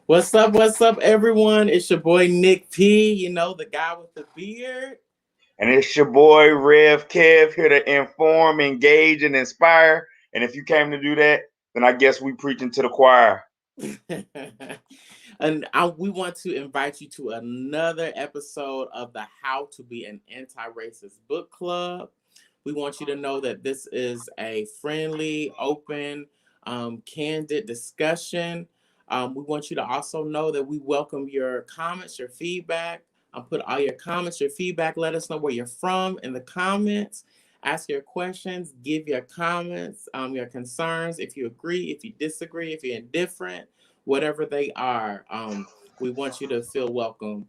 What's up, everyone? It's your boy Nick P, the guy with the beard. And it's your boy Rev Kev here to inform, engage, and inspire. And if you came to do that, then I guess we preaching to the choir. We want to invite you to another episode of the How to Be an Anti-Racist Book Club. We want you to know that this is a friendly, open, candid discussion. We want you to also know that we welcome your comments, your feedback. Put all your comments, your feedback. Let us know where you're from in the comments. Ask your questions. Give your comments, your concerns. If you agree, if you disagree, if you're indifferent, whatever they are, we want you to feel welcome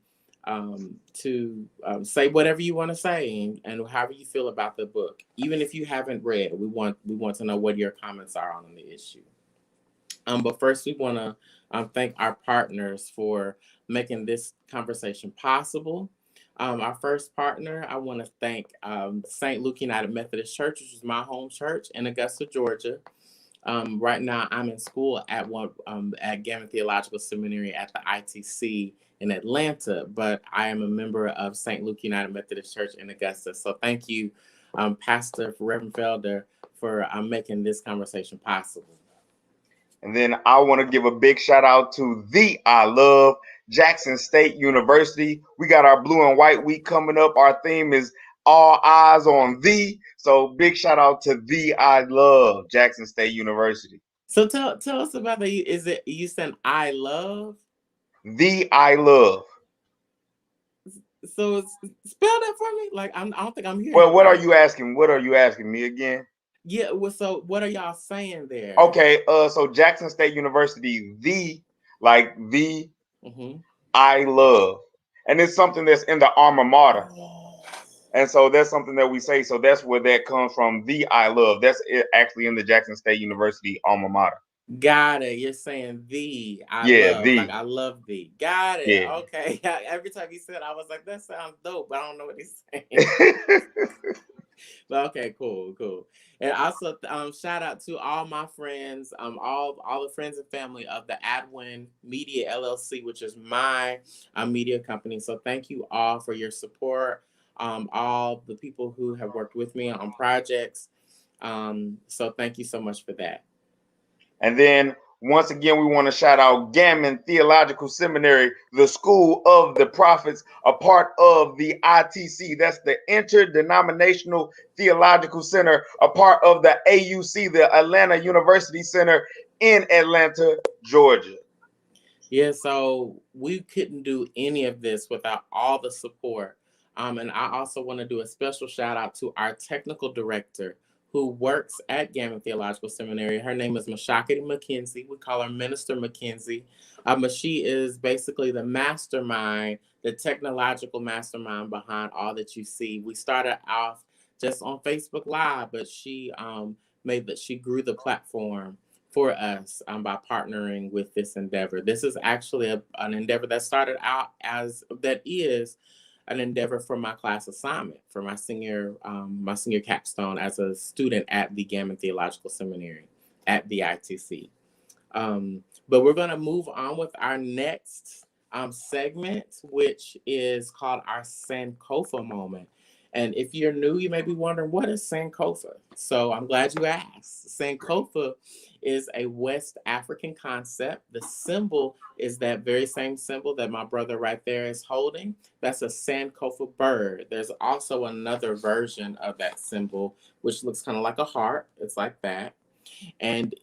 to say whatever you want to say and however you feel about the book. Even if you haven't read, we want to know what your comments are on the issue. But first, we want to thank our partners for making this conversation possible. Our first partner, I want to thank St. Luke United Methodist Church, which is my home church in Augusta, Georgia. Right now, I'm in school at Gammon Theological Seminary at the ITC in Atlanta, but I am a member of St. Luke United Methodist Church in Augusta. So thank you, Pastor Reverend Felder, for making this conversation possible. And then I want to give a big shout out to the I Love Jackson State University. We got our Blue and White Week coming up. Our theme is All Eyes on Thee. So big shout out to the I Love Jackson State University. So tell us about the. Is it you said I love? The I Love. So spell that for me. Like I don't think I'm hearing. Well, it what right. are you asking? What are you asking me again? Yeah. Well, so what are y'all saying there? Okay. So Jackson State University, the Mm-hmm. I love, and it's something that's in the alma mater. Oh. And so that's something that we say. So that's where that comes from. The I love. That's actually in the Jackson State University alma mater. Got it. You're saying the I Yeah, love, like the. I love thee. Got it. Yeah. Okay. Every time you said, it, I was like, that sounds dope, but I don't know what he's saying. But okay, cool. And also, shout out to all my friends, all the friends and family of the Adwin Media LLC, which is my media company. So thank you all for your support. All the people who have worked with me on projects. So thank you so much for that. And then once again, we want to shout out Gammon Theological Seminary, the School of the Prophets, a part of the ITC. That's the Interdenominational Theological Center, a part of the AUC, the Atlanta University Center in Atlanta, Georgia. Yeah, so we couldn't do any of this without all the support. And I also want to do a special shout out to our technical director who works at Gammon Theological Seminary. Her name is Mashakity McKenzie. We call her Minister McKenzie. She is basically the mastermind, the technological mastermind behind all that you see. We started off just on Facebook Live, but she grew the platform for us by partnering with this endeavor. This is actually an endeavor that started out that is an endeavor for my class assignment for my senior capstone as a student at the Gammon Theological Seminary at the ITC. But we're going to move on with our next segment, which is called our Sankofa Moment. And if you're new, you may be wondering, what is Sankofa? So I'm glad you asked. Sankofa is a West African concept. The symbol is that very same symbol that my brother right there is holding. That's a Sankofa bird. There's also another version of that symbol, which looks kind of like a heart. It's like that. And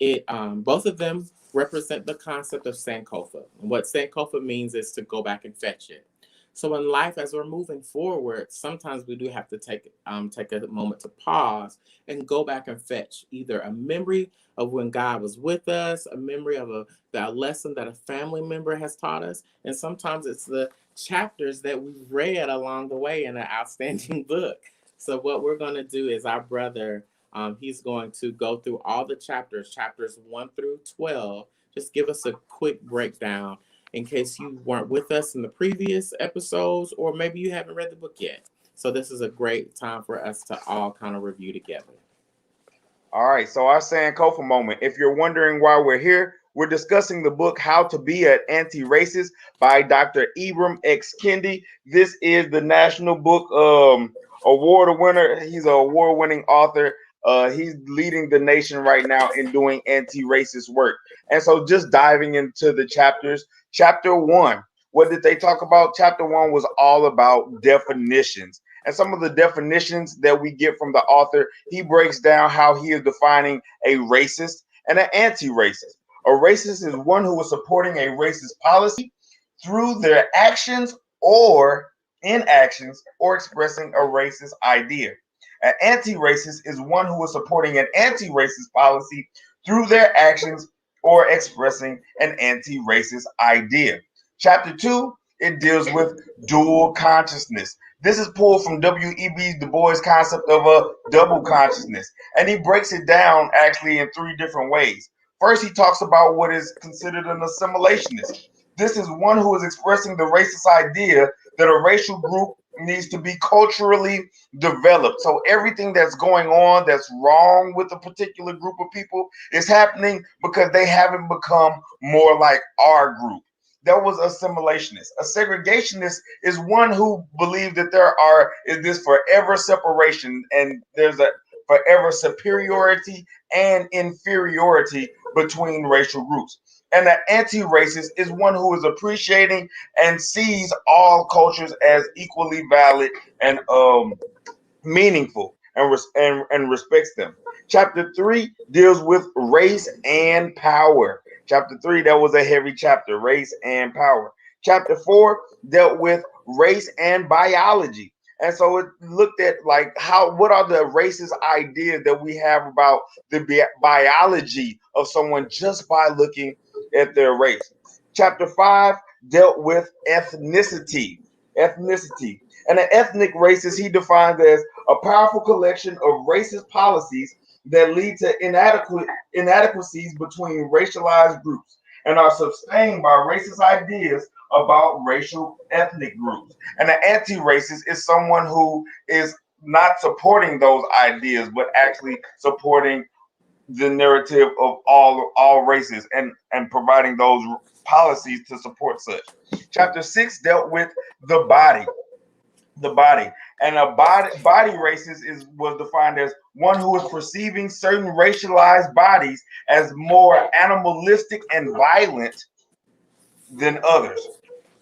both of them represent the concept of Sankofa. And what Sankofa means is to go back and fetch it. So in life, as we're moving forward, sometimes we do have to take a moment to pause and go back and fetch either a memory of when God was with us, a memory of a lesson that a family member has taught us, and sometimes it's the chapters that we've read along the way in an outstanding book. So what we're going to do is our brother, he's going to go through all the chapters 1 through 12. Just give us a quick breakdown in case you weren't with us in the previous episodes, or maybe you haven't read the book yet. So this is a great time for us to all kind of review together. All right, so our Sankofa moment. If you're wondering why we're here, We're discussing the book How to Be an Anti-Racist by Dr. Ibram X. Kendi. This is the National Book Award winner. He's an award-winning author. He's leading the nation right now in doing anti-racist work. And so just diving into the chapters, chapter 1, what did they talk about? Chapter 1 was all about definitions. And some of the definitions that we get from the author, he breaks down how he is defining a racist and an anti-racist. A racist is one who is supporting a racist policy through their actions or inactions or expressing a racist idea. An anti-racist is one who is supporting an anti-racist policy through their actions or expressing an anti-racist idea. Chapter 2, it deals with dual consciousness. This is pulled from W.E.B. Du Bois' concept of a double consciousness, and he breaks it down actually in 3 different ways. First, he talks about what is considered an assimilationist. This is one who is expressing the racist idea that a racial group needs to be culturally developed. So everything that's going on that's wrong with a particular group of people is happening because they haven't become more like our group. That was assimilationist. A segregationist is one who believes that is this forever separation and there's a forever superiority and inferiority between racial groups. And the anti-racist is one who is appreciating and sees all cultures as equally valid and meaningful and respects them. Chapter 3 deals with race and power. Chapter 3, that was a heavy chapter, race and power. Chapter 4 dealt with race and biology. And so it looked at like what are the racist ideas that we have about the biology of someone just by looking at their race. Chapter 5 dealt with ethnicity. Ethnicity. And an ethnic racist he defines as a powerful collection of racist policies that lead to inadequacies between racialized groups and are sustained by racist ideas about racial ethnic groups. And an anti-racist is someone who is not supporting those ideas, but actually supporting the narrative of all races and providing those policies to support such. Chapter 6 dealt with the body. The body. And a body racist was defined as one who is perceiving certain racialized bodies as more animalistic and violent than others.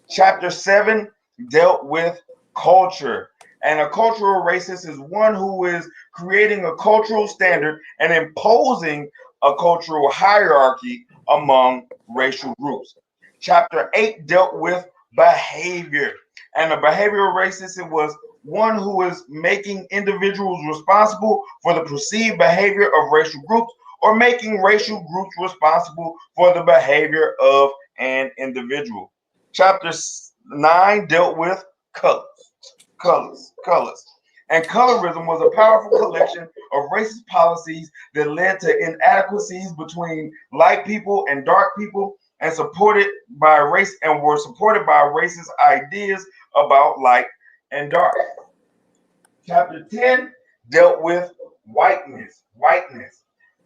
Chapter 7 dealt with culture. And a cultural racist is one who is creating a cultural standard and imposing a cultural hierarchy among racial groups. Chapter 8 dealt with behavior. And a behavioral racist, it was one who is making individuals responsible for the perceived behavior of racial groups or making racial groups responsible for the behavior of an individual. Chapter 9 dealt with colors. And colorism was a powerful collection of racist policies that led to inadequacies between light people and dark people and supported by race and were supported by racist ideas about light and dark. Chapter 10 dealt with whiteness.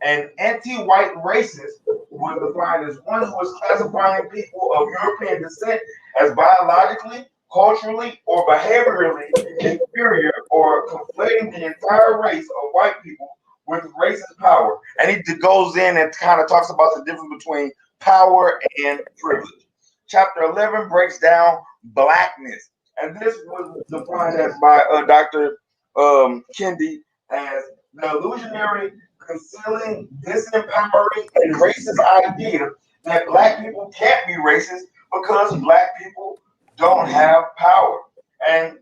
An anti-white racist was defined as one who is classifying people of European descent as biologically, culturally, or behaviorally inferior, or conflating the entire race of white people with racist power. And he goes in and kind of talks about the difference between power and privilege. Chapter 11 breaks down blackness. And this was defined as by Dr. Kendi as the illusionary, concealing, disempowering, and racist idea that black people can't be racist because black people don't have power. And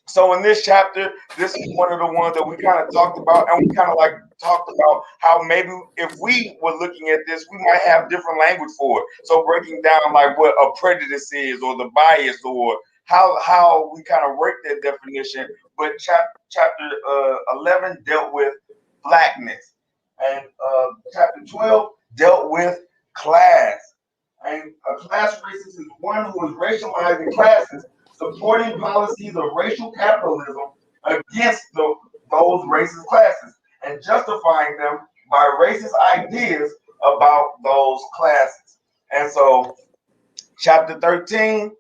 so in this chapter, this is one of the ones that we kind of talked about, and we kind of like talked about how maybe if we were looking at this, we might have different language for it. So breaking down like what a prejudice is, or the bias, or how we kind of work that definition. But chapter 11 dealt with blackness, and chapter 12 dealt with class. And a class racist is one who is racializing classes, supporting policies of racial capitalism against those racist classes, and justifying them by racist ideas about those classes. And so, chapter 13,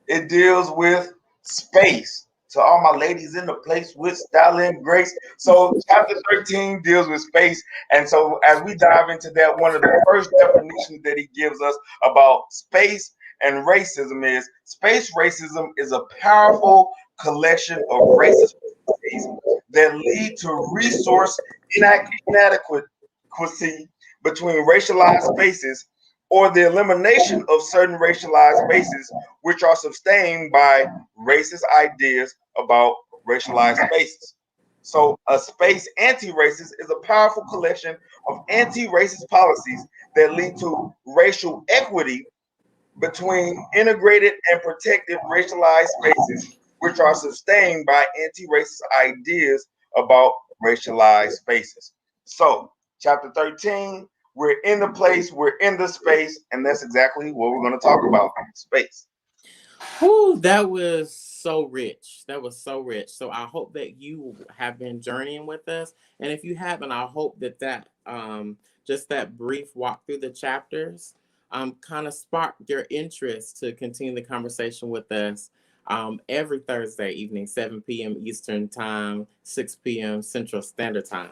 it deals with space. To all my ladies in the place with style and grace. So, chapter 13 deals with space. And so, as we dive into that, one of the first definitions that he gives us about space and racism is space racism is a powerful collection of racist policies that lead to resource inadequacy between racialized spaces or the elimination of certain racialized spaces which are sustained by racist ideas about racialized spaces. So, a space anti-racist is a powerful collection of anti-racist policies that lead to racial equity between integrated and protected racialized spaces, which are sustained by anti-racist ideas about racialized spaces. So, chapter 13, we're in the place, we're in the space, and that's exactly what we're going to talk about, space. Whew, that was so rich. That was so rich. So I hope that you have been journeying with us, and if you haven't, I hope that just that brief walk through the chapters kind of sparked your interest to continue the conversation with us every Thursday evening, 7 p.m. Eastern Time, 6 p.m. Central Standard Time.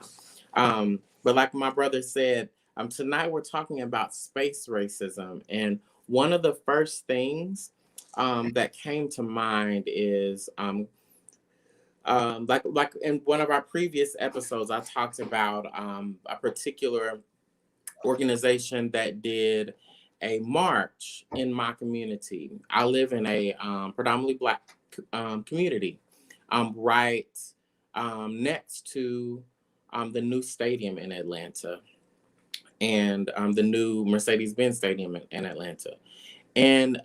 But like my brother said, tonight we're talking about space racism, and one of the first things that came to mind is like in one of our previous episodes, I talked about a particular organization that did a march in my community. I live in a predominantly Black community, right next to the new stadium in Atlanta and the new Mercedes-Benz Stadium in Atlanta. And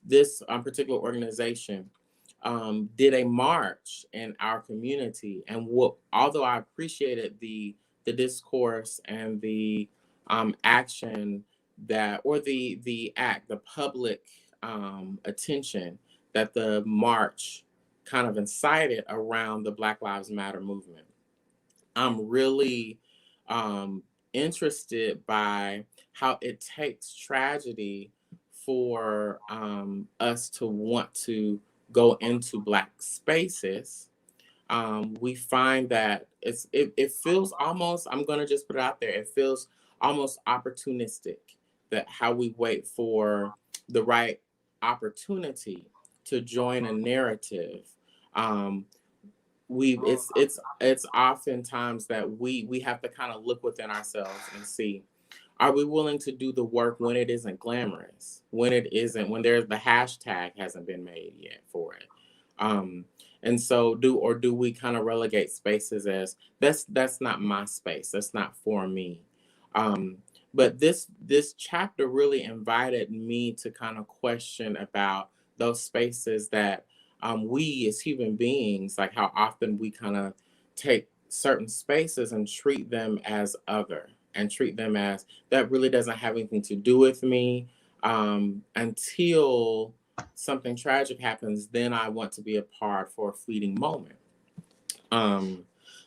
this particular organization did a march in our community. And although I appreciated the discourse and the action or the public attention that the march kind of incited around the Black Lives Matter movement, I'm really interested by how it takes tragedy for us to want to go into Black spaces. We find that it feels almost, I'm going to just put it out there, it feels almost opportunistic that how we wait for the right opportunity to join a narrative. Um, it's oftentimes that we have to kind of look within ourselves and see, are we willing to do the work when it isn't glamorous, when there's the hashtag hasn't been made yet for it. And so do we kind of relegate spaces as that's not my space, that's not for me. um but this chapter really invited me to kind of question about those spaces that we as human beings, like how often we kind of take certain spaces and treat them as other, and treat them as that really doesn't have anything to do with me, until something tragic happens, then I want to be a part for a fleeting moment. Um,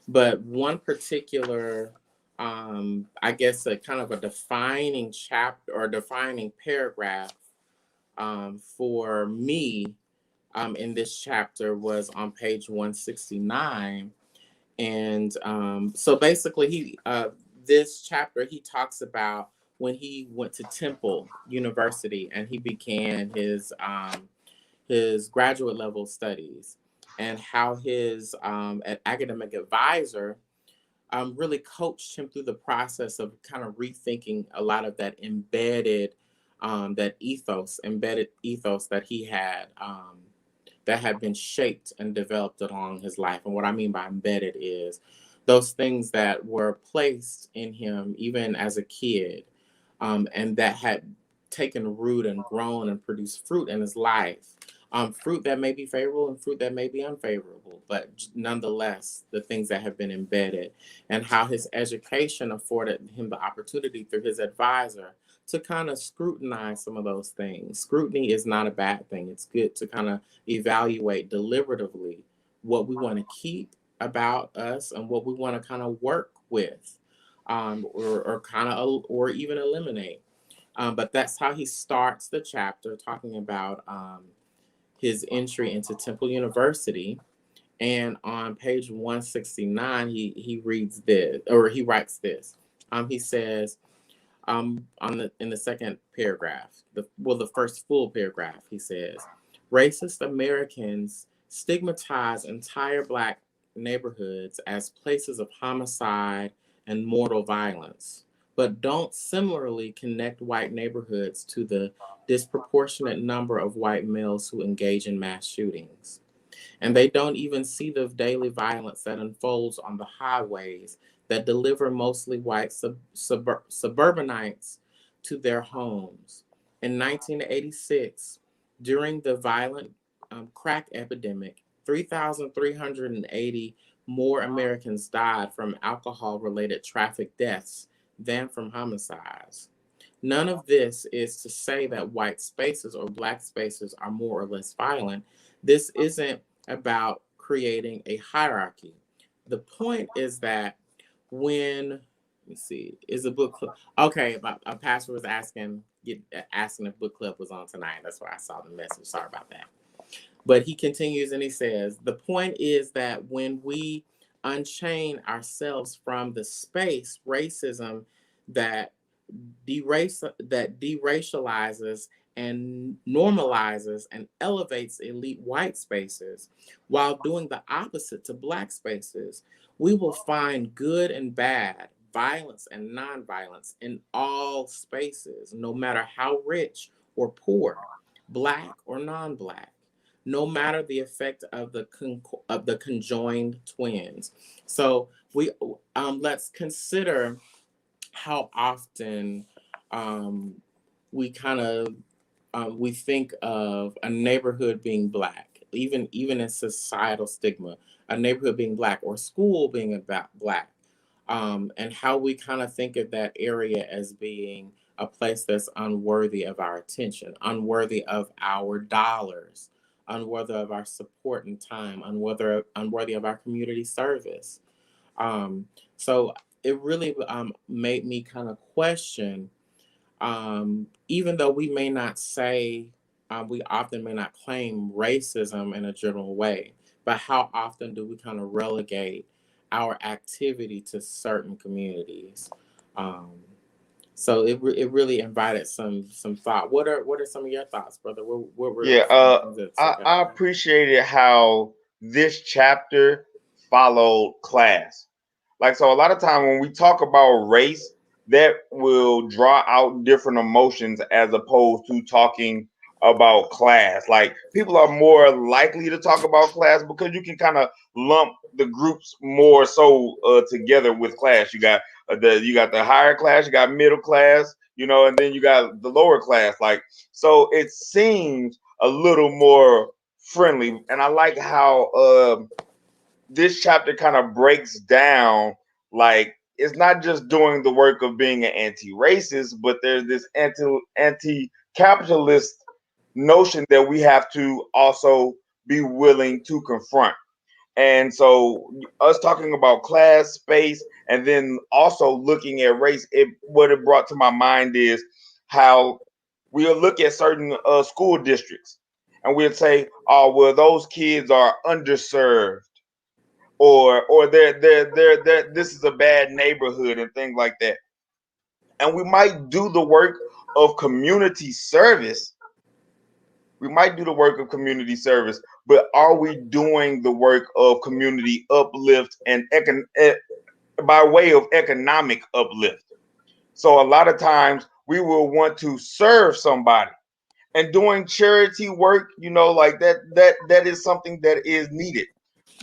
but one particular, I guess, a kind of a defining chapter or defining paragraph for me in this chapter was on page 169. And so basically, this chapter, he talks about when he went to Temple University and he began his graduate level studies, and how his academic advisor really coached him through the process of kind of rethinking a lot of that embedded ethos that he had, that had been shaped and developed along his life. And what I mean by embedded is those things that were placed in him even as a kid, and that had taken root and grown and produced fruit in his life. Fruit that may be favorable and fruit that may be unfavorable, but nonetheless, the things that have been embedded, and how his education afforded him the opportunity through his advisor to kind of scrutinize some of those things. Scrutiny is not a bad thing. It's good to kind of evaluate deliberatively what we want to keep about us and what we want to kind of work with. or kind of or even eliminate. But that's how he starts the chapter, talking about his entry into Temple University. And on page 169, he reads this, or he writes this. He says, on the in the second paragraph, the first full paragraph, he says, racist Americans stigmatize entire black neighborhoods as places of homicide and mortal violence, but don't similarly connect white neighborhoods to the disproportionate number of white males who engage in mass shootings. And they don't even see the daily violence that unfolds on the highways that deliver mostly white suburbanites to their homes. In 1986, during the violent crack epidemic, 3,380 more Americans died from alcohol related traffic deaths than from homicides. None of this is to say that white spaces or black spaces are more or less violent. This isn't about creating a hierarchy. The point is that when, let me see, is a book club? Okay, a pastor was asking if book club was on tonight. That's why I saw the message. Sorry about that. But he continues and he says, the point is that when we unchain ourselves from the space racism that deracializes and normalizes and elevates elite white spaces while doing the opposite to black spaces, we will find good and bad, violence and nonviolence in all spaces, no matter how rich or poor, black or non-black, no matter the effect of the conjoined twins. So we let's consider how often um, we kind of we think of a neighborhood being black, even in societal stigma, a neighborhood being black or school being about black, and how we kind of think of that area as being a place that's unworthy of our attention, unworthy of our dollars, unworthy of our support and time, unworthy of our community service. So it really made me kind of question, even though we may not say, we often may not claim racism in a general way, but how often do we kind of relegate our activity to certain communities? Um, so it really invited some thought. What are some of your thoughts, brother? What were Yeah, some things that stuck out I to you? appreciated how this chapter followed class. Like, so a lot of time when we talk about race, that will draw out different emotions as opposed to talking about class. Like, people are more likely to talk about class because you can kind of lump the groups more so together with class. You got the higher class, you got middle class, and then you got the lower class. Like, so it seems a little more friendly, and I like how this chapter kind of breaks down, like, it's not just doing the work of being an anti-racist, but there's this anti-capitalist notion that we have to also be willing to confront. And so us talking about class, space, and then also looking at race, what it brought to my mind is how we'll look at certain school districts and we'll say, oh, well, those kids are underserved, or they're this is a bad neighborhood and things like that. And we might do the work of community service. We might do the work of community service, but are we doing the work of community uplift and by way of economic uplift? So a lot of times we will want to serve somebody, and doing charity work, like that is something that is needed.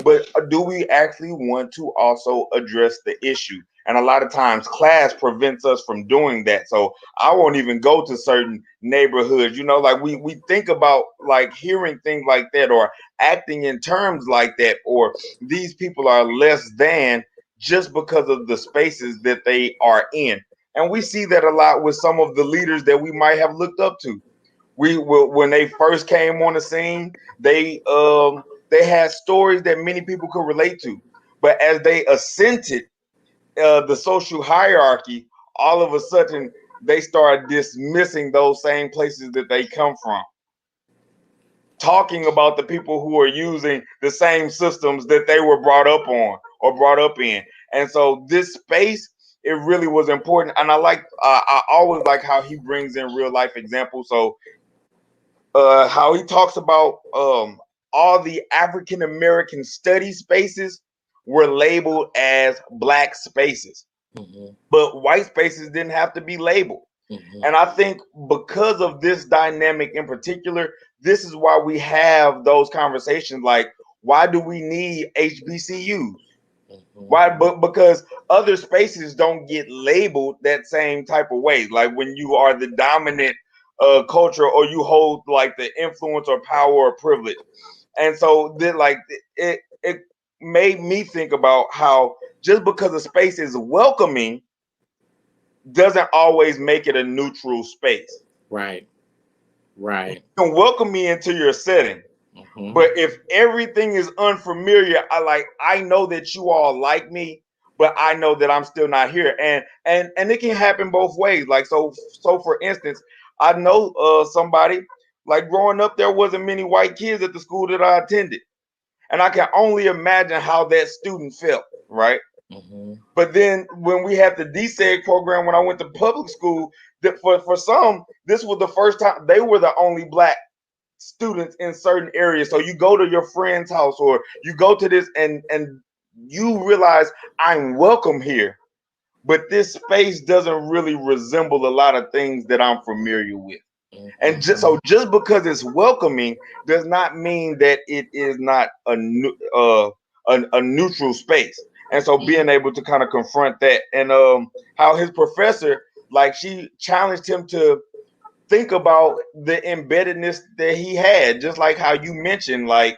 But do we actually want to also address the issue? And a lot of times class prevents us from doing that. So I won't even go to certain neighborhoods, like we think about like hearing things like that or acting in terms like that, or these people are less than just because of the spaces that they are in. And we see that a lot with some of the leaders that we might have looked up to. When they first came on the scene, they had stories that many people could relate to. But as they ascended, the social hierarchy, all of a sudden they start dismissing those same places that they come from, talking about the people who are using the same systems that they were brought up on or brought up in. And so this space, it really was important. And I always like how he brings in real life examples. So how he talks about all the African American study spaces were labeled as black spaces, Mm-hmm. but white spaces didn't have to be labeled. Mm-hmm. And I think because of this dynamic in particular, this is why we have those conversations like, why do we need HBCUs? Mm-hmm. Why? But because other spaces don't get labeled that same type of way. Like when you are the dominant culture, or you hold like the influence or power or privilege. And so it made me think about how just because a space is welcoming doesn't always make it a neutral space. Right. Right. You can welcome me into your setting, Mm-hmm. but if everything is unfamiliar, I know that you all like me, but I know that I'm still not here. And it can happen both ways. Like so for instance, I know somebody, like growing up there wasn't many white kids at the school that I attended. And I can only imagine how that student felt, right? Mm-hmm. But then when we had the DSEG program when I went to public school, that for some, this was the first time they were the only black students in certain areas. So you go to your friend's house or you go to this and you realize I'm welcome here. But this space doesn't really resemble a lot of things that I'm familiar with. And Mm-hmm. just because it's welcoming does not mean that it is not a neutral space. And so being able to kind of confront that, and how his professor, like, she challenged him to think about the embeddedness that he had, just like how you mentioned, like,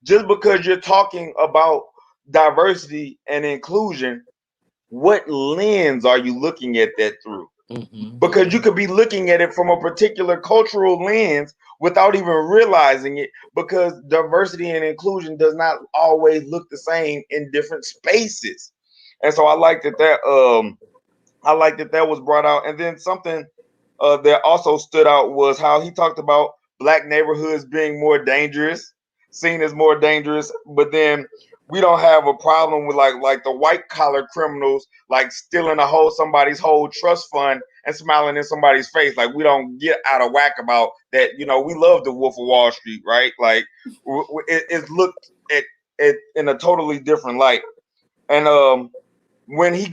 just because you're talking about diversity and inclusion, what lens are you looking at that through? Mm-hmm. Because you could be looking at it from a particular cultural lens without even realizing it, because diversity and inclusion does not always look the same in different spaces. And so I like that that was brought out. And then something that also stood out was how he talked about black neighborhoods being more dangerous, seen as more dangerous, but then we don't have a problem with like the white collar criminals like stealing somebody's whole trust fund and smiling in somebody's face. Like, we don't get out of whack about that. You know, we love the Wolf of Wall Street, right? Like, it's looked at in a totally different light. And when he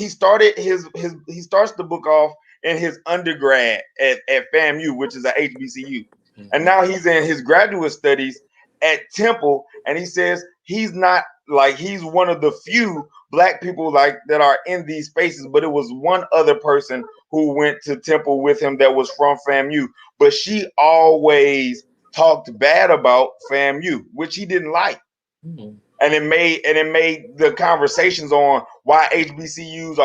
starts the book off in his undergrad at FAMU, which is a HBCU, and Mm-hmm. now he's in his graduate studies at Temple, and he says he's not, like, he's one of the few black people like that are in these spaces, but it was one other person who went to Temple with him that was from FAMU, but she always talked bad about FAMU, which he didn't like. Mm-hmm. And it made the conversations on why HBCUs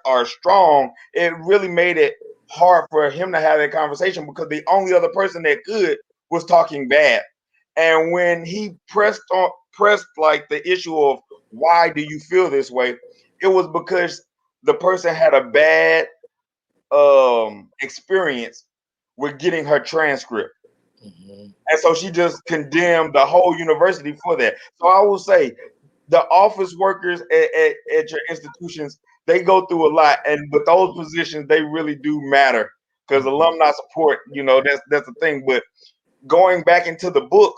are strong. It really made it hard for him to have that conversation, because the only other person that could was talking bad. And when he pressed like the issue of why do you feel this way, it was because the person had a bad experience with getting her transcript. Mm-hmm. And so she just condemned the whole university for that. So I will say the office workers at your institutions, they go through a lot. And with those positions, they really do matter, because Mm-hmm. alumni support, that's the thing. But going back into the book,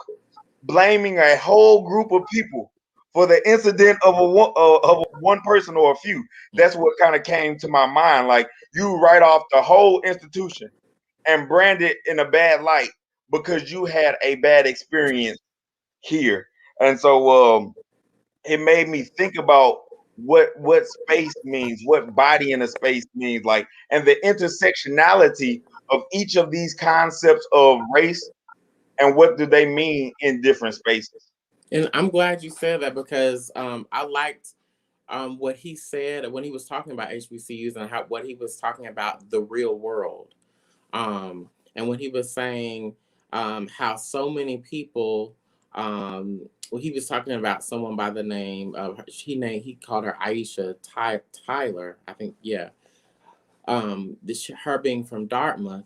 blaming a whole group of people for the incident of one person or a few, that's what kind of came to my mind. Like, you write off the whole institution and brand it in a bad light because you had a bad experience here. And so it made me think about what space means, what body in a space means, like, and the intersectionality of each of these concepts of race, and what do they mean in different spaces. And I'm glad you said that, because I liked what he said when he was talking about HBCUs and what he was talking about the real world. And when he was saying how so many people Well, he was talking about someone by the name of he called her Aisha Tyler, I think. Yeah. Her being from Dartmouth,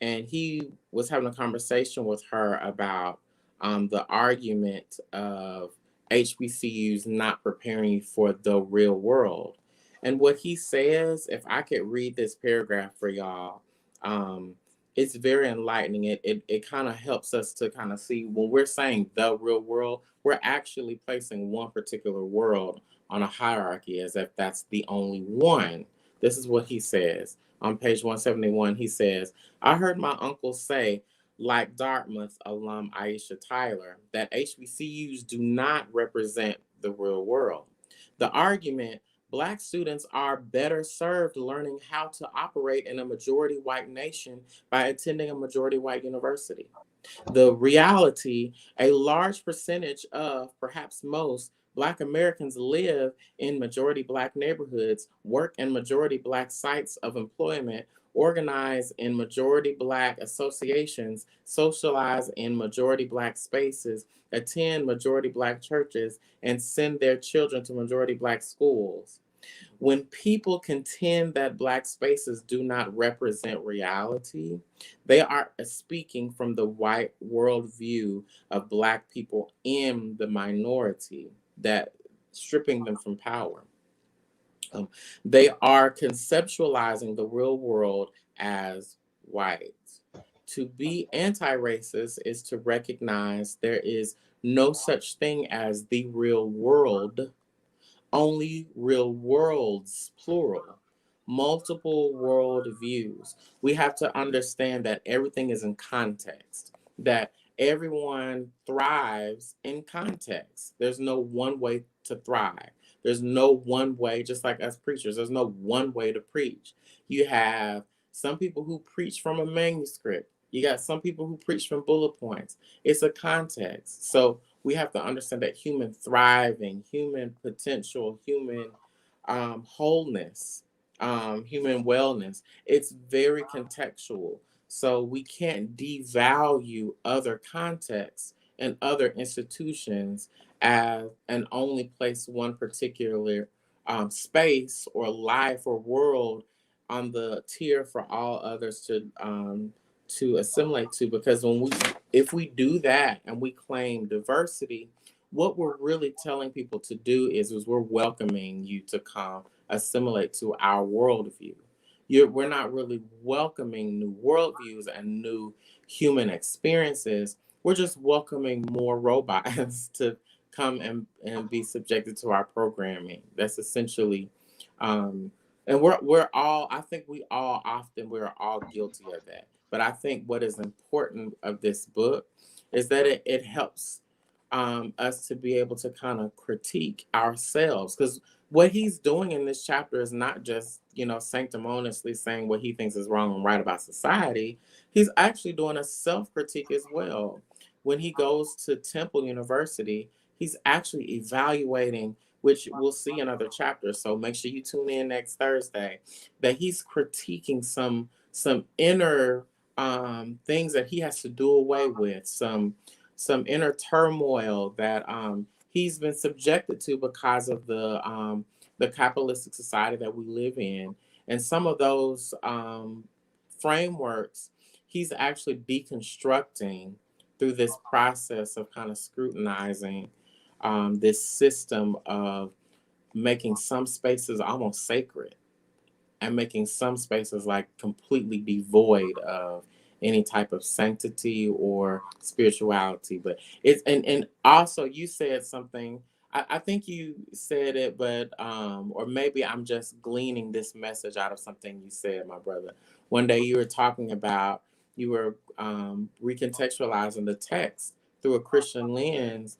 and he was having a conversation with her about the argument of HBCUs not preparing you for the real world. And what he says, if I could read this paragraph for y'all, um, it's very enlightening. It kind of helps us to kind of see when we're saying the real world, we're actually placing one particular world on a hierarchy as if that's the only one. This is what he says on page 171. He says, I heard my uncle say, like Dartmouth alum Aisha Tyler, that HBCUs do not represent the real world. The argument, Black students are better served learning how to operate in a majority white nation by attending a majority white university. The reality, a large percentage of, perhaps most, Black Americans live in majority Black neighborhoods, work in majority Black sites of employment, organize in majority Black associations, socialize in majority Black spaces, attend majority Black churches, and send their children to majority Black schools. When people contend that Black spaces do not represent reality, they are speaking from the white worldview of Black people in the minority, that stripping them from power. Um, they are conceptualizing the real world as white. To be anti racist is to recognize there is no such thing as the real world, only real worlds, plural, multiple world views. We have to understand that everything is in context, that everyone thrives in context. There's no one way to thrive. There's no one way, just like us preachers, there's no one way to preach. You have some people who preach from a manuscript. You got some people who preach from bullet points. It's a context. So we have to understand that human thriving, human potential, human wholeness, human wellness, it's very contextual. So we can't devalue other contexts and other institutions as and only place one particular space or life or world on the tier for all others to assimilate to, because when we if we do that and we claim diversity, what we're really telling people to do is we're welcoming you to come assimilate to our worldview. We're not really welcoming new worldviews and new human experiences. We're just welcoming more robots to come and be subjected to our programming. That's essentially, and we're all. I think we're all guilty of that. But I think what is important of this book is that it helps us to be able to kind of critique ourselves, because what he's doing in this chapter is not just sanctimoniously saying what he thinks is wrong and right about society. He's actually doing a self-critique as well. When he goes to Temple University, he's actually evaluating, which we'll see in other chapters, so make sure you tune in next Thursday, that he's critiquing some inner things that he has to do away with, some inner turmoil that he's been subjected to because of the capitalistic society that we live in, and some of those frameworks he's actually deconstructing through this process of kind of scrutinizing this system of making some spaces almost sacred and making some spaces like completely devoid of any type of sanctity or spirituality. But it's and also you said something. I think you said it, but or maybe I'm just gleaning this message out of something you said, my brother. One day you were talking about you were recontextualizing the text through a Christian lens,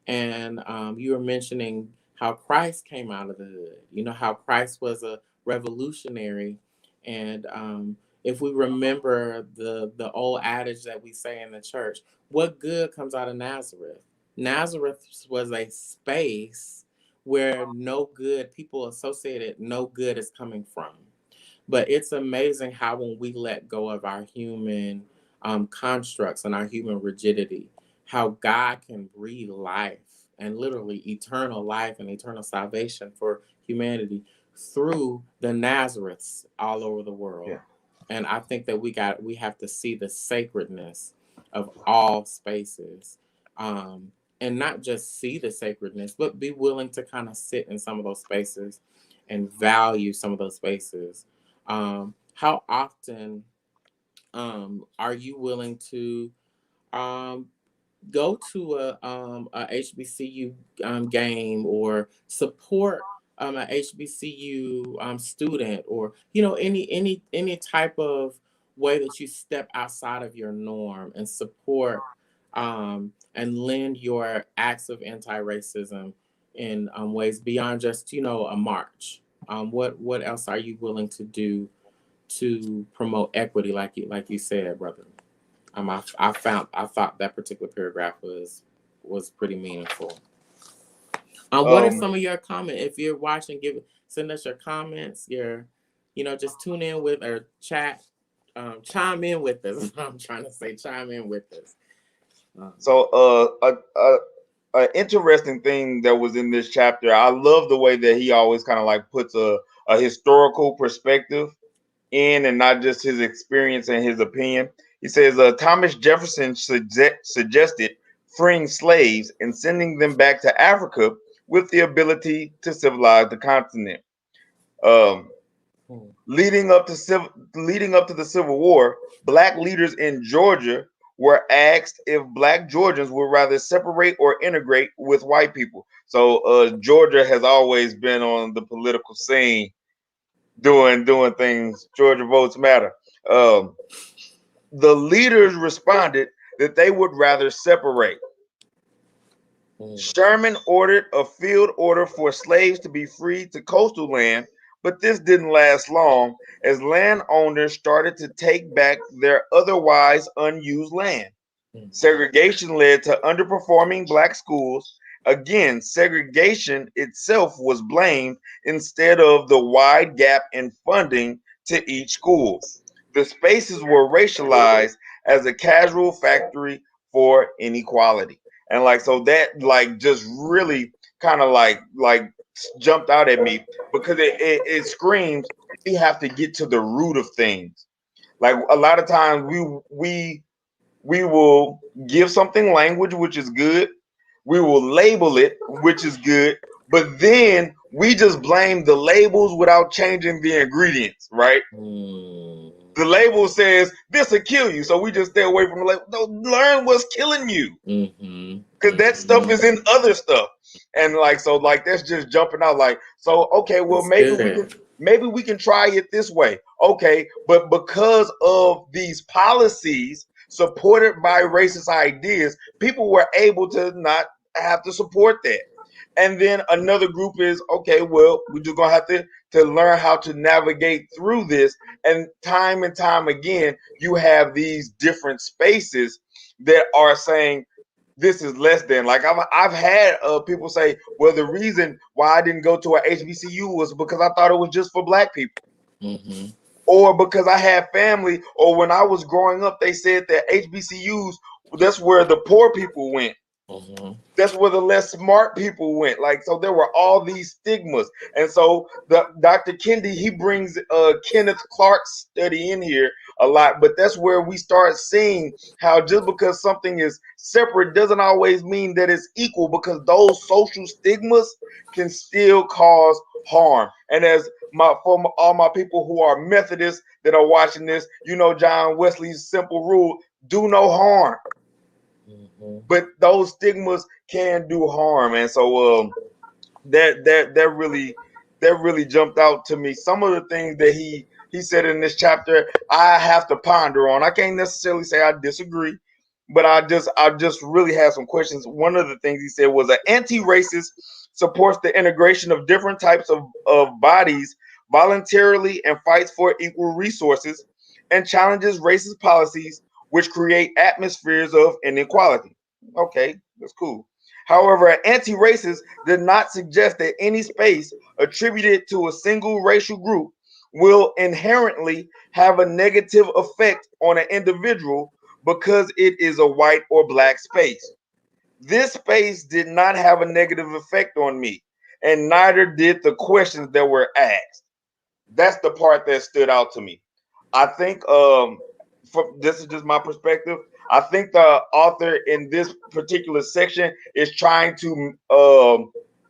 and you were mentioning how Christ came out of the hood. You know how Christ was a revolutionary, and if we remember the old adage that we say in the church, what good comes out of Nazareth? Nazareth was a space where no good, people associated no good is coming from. But it's amazing how when we let go of our human constructs and our human rigidity, how God can breathe life and literally eternal life and eternal salvation for humanity through the Nazareths all over the world. Yeah. And I think that we have to see the sacredness of all spaces. And not just see the sacredness, but be willing to kind of sit in some of those spaces and value some of those spaces. How often are you willing to um, go to a HBCU game or support a HBCU student, or any type of way that you step outside of your norm and support and lend your acts of anti-racism in ways beyond just a march. What else are you willing to do to promote equity, like you said, brother? I thought that particular paragraph was pretty meaningful. What are Um, some of your comments? If you're watching, send us your comments. Just tune in with or chat, chime in with us. I'm trying to say, chime in with us. Um, so a interesting thing that was in this chapter, I love the way that he always kind of like puts a historical perspective in, and not just his experience and his opinion. He says Thomas Jefferson suggested freeing slaves and sending them back to Africa with the ability to civilize the continent. Um, hmm, leading up to the Civil War, black leaders in Georgia were asked if black Georgians would rather separate or integrate with white people. So Georgia has always been on the political scene doing things. Georgia votes matter. Um, the leaders responded that they would rather separate. hmm, Sherman ordered a field order for slaves to be freed to coastal land, but this didn't last long as landowners started to take back their otherwise unused land. hmm, Segregation led to underperforming black schools. Again, segregation itself was blamed instead of the wide gap in funding to each school. The spaces were racialized as a casual factory for inequality. And like so that like just really kind of like jumped out at me because it screams we have to get to the root of things. Like a lot of times we will give something language, which is good. We will label it, which is good. But then we just blame the labels without changing the ingredients, right? hmm, The label says this will kill you, so we just stay away from the label. No, learn what's killing you, hmm, because that stuff hmm. is in other stuff. And like so, like that's just jumping out. Like so, okay, well It's good. maybe we can try it this way. Okay, but because of these policies supported by racist ideas, people were able to not have to support that. And then another group is okay, well, we're just gonna have to learn how to navigate through this. And time again, you have these different spaces that are saying this is less than. Like I've had people say, well, the reason why I didn't go to a HBCU was because I thought it was just for black people, Hmm, or because I had family, or when I was growing up, they said that HBCUs, that's where the poor people went. hmm, That's where the less smart people went. Like so, there were all these stigmas, and so the Dr. Kendi he brings Kenneth Clark's study in here a lot, but that's where we start seeing how just because something is separate doesn't always mean that it's equal, because those social stigmas can still cause harm. And as all my people who are Methodists that are watching this, you know John Wesley's simple rule: do no harm. hmm, But those stigmas can do harm, and so that really jumped out to me. Some of the things that he said in this chapter, I have to ponder on. I can't necessarily say I disagree, but I just really have some questions. One of the things he said was an anti-racist supports the integration of different types of bodies voluntarily and fights for equal resources and challenges racist policies which create atmospheres of inequality. Okay, that's cool. However, an anti-racist did not suggest that any space attributed to a single racial group will inherently have a negative effect on an individual because it is a white or black space. This space did not have a negative effect on me, and neither did the questions that were asked. That's the part that stood out to me. I think this is just my perspective. I think the author in this particular section is trying to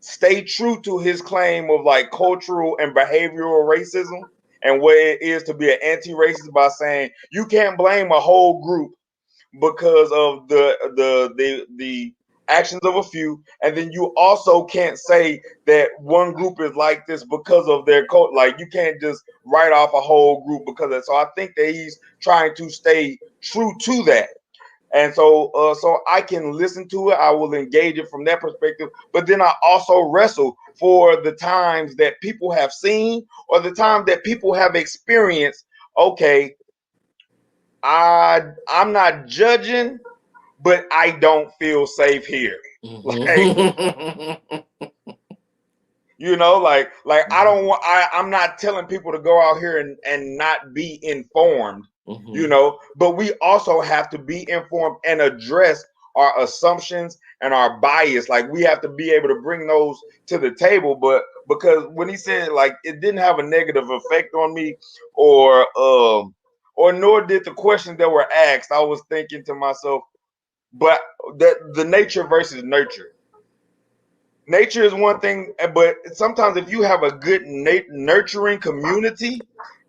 stay true to his claim of like cultural and behavioral racism and what it is to be an anti-racist by saying you can't blame a whole group because of the actions of a few, and then you also can't say that one group is like this because of their code. Like you can't just write off a whole group because of it. So I think that he's trying to stay true to that. And so I can listen to it. I will engage it from that perspective. But then I also wrestle for the times that people have seen or the time that people have experienced. Okay, I'm not judging, but I don't feel safe here. Like, Mm-hmm. like I don't want I'm not telling people to go out here and not be informed, Mm-hmm. but we also have to be informed and address our assumptions and our bias. Like we have to be able to bring those to the table. But because when he said like it didn't have a negative effect on me or nor did the questions that were asked, I was thinking to myself, but that the nature versus nurture. Nature is one thing, but sometimes if you have a good nurturing community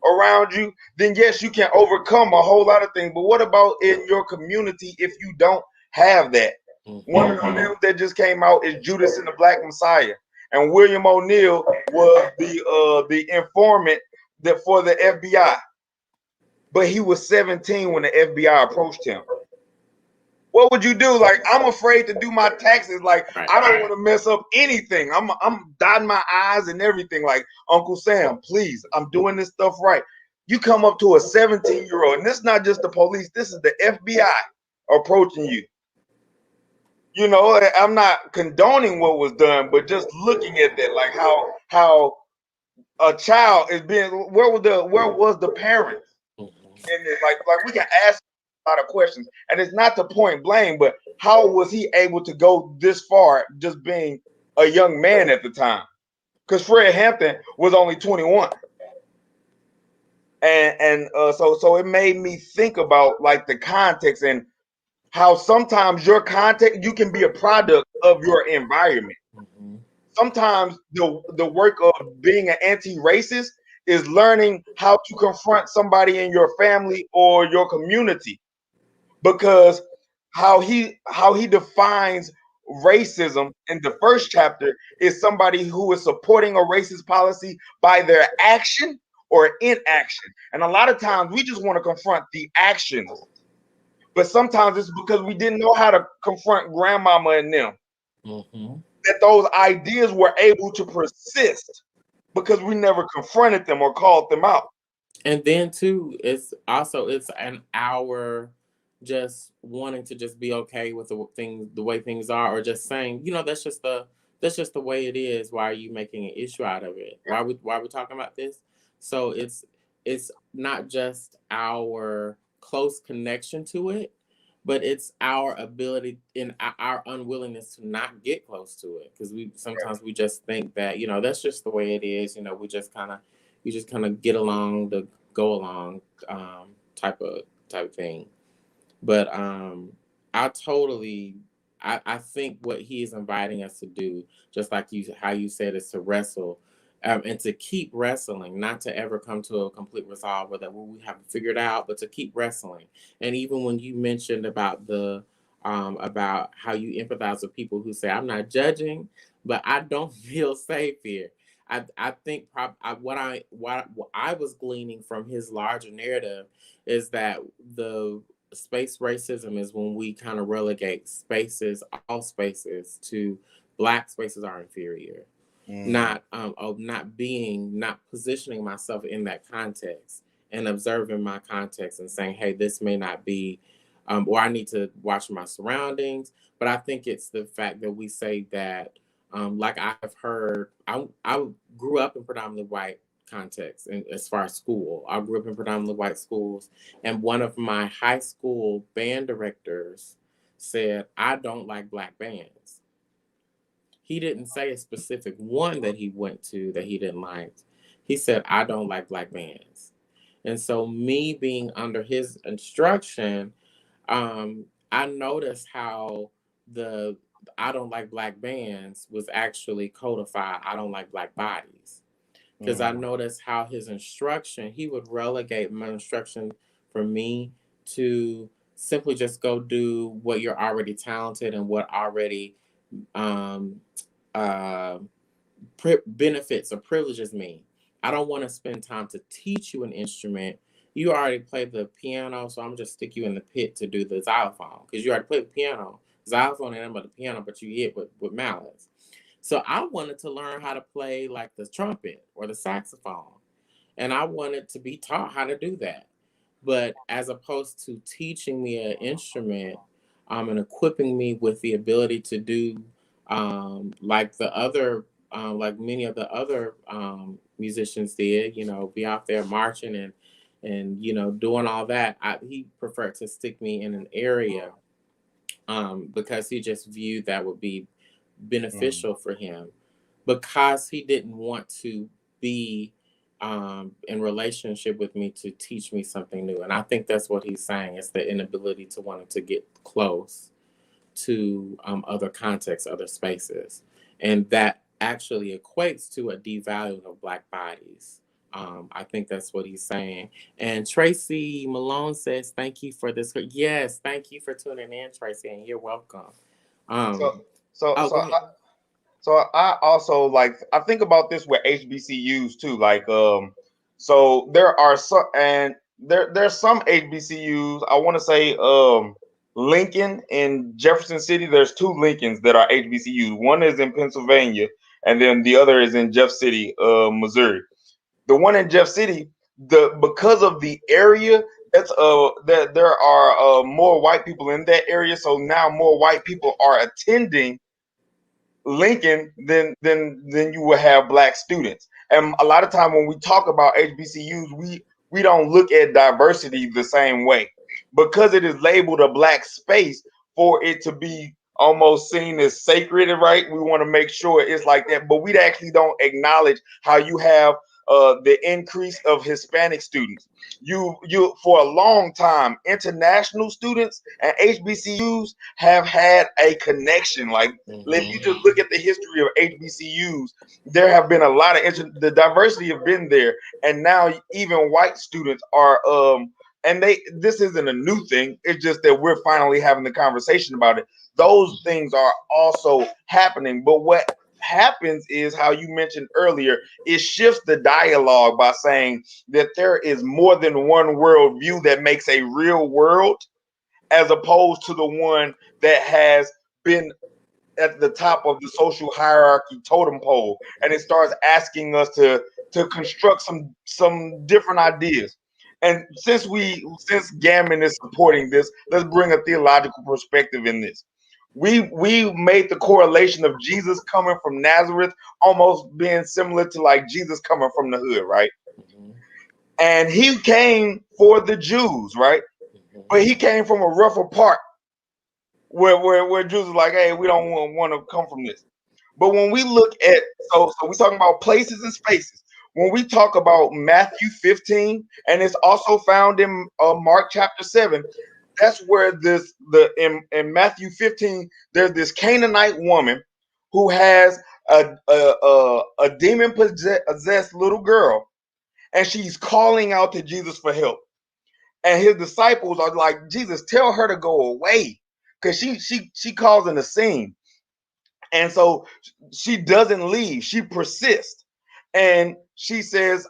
around you, then yes, you can overcome a whole lot of things. But what about in your community if you don't have that? One of the Mm-hmm. films that just came out is Judas and the Black Messiah, and William O'Neill was the informant that for the FBI, but he was 17 when the FBI approached him. What would you do? Like, I'm afraid to do my taxes. Like, Right. I don't want to mess up anything. I'm dotting my I's and everything. Like, Uncle Sam, please, I'm doing this stuff right. You come up to a 17-year-old, and this is not just the police, this is the FBI approaching you. I'm not condoning what was done, but just looking at that, like how a child is being where was the parents? Mm-hmm. And it's like we can ask a lot of questions, and it's not to point blame, but how was he able to go this far just being a young man at the time? Because Fred Hampton was only 21, and so it made me think about like the context and how sometimes your context you can be a product of your environment. Mm-hmm. Sometimes the work of being an anti-racist is learning how to confront somebody in your family or your community because how he defines racism in the first chapter is somebody who is supporting a racist policy by their action or inaction. And a lot of times we just want to confront the actions, but sometimes it's because we didn't know how to confront grandmama and them Mm-hmm. that those ideas were able to persist because we never confronted them or called them out. And then too, it's an hour just wanting to just be okay with the way things are, or just saying, that's just the way it is. Why are you making an issue out of it? Why are we talking about this? So it's not just our close connection to it, but it's our ability and our unwillingness to not get close to it, because we just think that that's just the way it is. We just kind of you just kind of get along the go along type of thing. But I totally, I think what he is inviting us to do, just like how you said, is to wrestle, and to keep wrestling, not to ever come to a complete resolve or that we have figured out, but to keep wrestling. And even when you mentioned about how you empathize with people who say, "I'm not judging, but I don't feel safe here." I think what I was gleaning from his larger narrative is that the space racism is when we kind of relegate all spaces, to black spaces are inferior, Mm, not positioning myself in that context and observing my context and saying, hey, this may not be, or I need to watch my surroundings. But I think it's the fact that we say that, like I've heard, I grew up in predominantly white context, and as far as school, I grew up in predominantly white schools, and one of my high school band directors said, I don't like black bands. He didn't say a specific one that he went to that he didn't like. He said, I don't like black bands. And so, me being under his instruction, I noticed how the I don't like black bands was actually codified. I don't like black bodies. Because I Mm, noticed how his instruction, he would relegate my instruction for me to simply just go do what you're already talented and what already um, uh, benefits or privileges me. I don't want to spend time to teach you an instrument. You already play the piano, so I'm just stick you in the pit to do the xylophone because you already play the piano. Xylophone ain't but the piano, but you hit with mallets. So I wanted to learn how to play like the trumpet or the saxophone, and I wanted to be taught how to do that. But as opposed to teaching me an instrument, and equipping me with the ability to do like the other, like many of the other musicians did, be out there marching and doing all that. He preferred to stick me in an area because he just viewed that would be mm, beneficial for him because he didn't want to be in relationship with me to teach me something new. And I think that's what he's saying. It's the inability to wanting to get close to other contexts, other spaces. And that actually equates to a devaluing of black bodies. I think that's what he's saying. And Tracy Malone says, thank you for this. Yes, thank you for tuning in, Tracy, and you're welcome. so Um, so oh, so go ahead. So I also like I think about this with HBCUs too. Like so there are some and there's some HBCUs. I want to say Lincoln in Jefferson City. There's two Lincolns that are HBCUs. One is in Pennsylvania, and then the other is in Jeff City, Missouri. The one in Jeff City, because of the area. That's that there are more white people in that area, so now more white people are attending Lincoln, then you will have black students. And a lot of time when we talk about HBCUs, we don't look at diversity the same way because it is labeled a black space for it to be almost seen as sacred, right? We want to make sure it's like that, but we actually don't acknowledge how you have the increase of Hispanic students. You for a long time, international students and HBCUs have had a connection. Like if you just Hmm. look at the history of HBCUs, there have been a lot of the diversity have been there, and now even white students are and they this isn't a new thing. It's just that we're finally having the conversation about it. Those things are also happening, but what happens is how you mentioned earlier, it shifts the dialogue by saying that there is more than one worldview that makes a real world as opposed to the one that has been at the top of the social hierarchy totem pole, and it starts asking us to construct some different ideas. And since Gammon is supporting this, let's bring a theological perspective in this. We made the correlation of Jesus coming from Nazareth almost being similar to like Jesus coming from the hood, right? Hmm. And he came for the Jews, right? But he came from a rougher part where Jews are like, hey, we don't want to come from this. But when we look at so we're talking about places and spaces. When we talk about Matthew 15, and it's also found in Mark chapter 7, that's where in Matthew 15, there's this Canaanite woman who has a demon possessed little girl, and she's calling out to Jesus for help. And his disciples are like, Jesus, tell her to go away, because she causing a scene. And so she doesn't leave. She persists. And she says,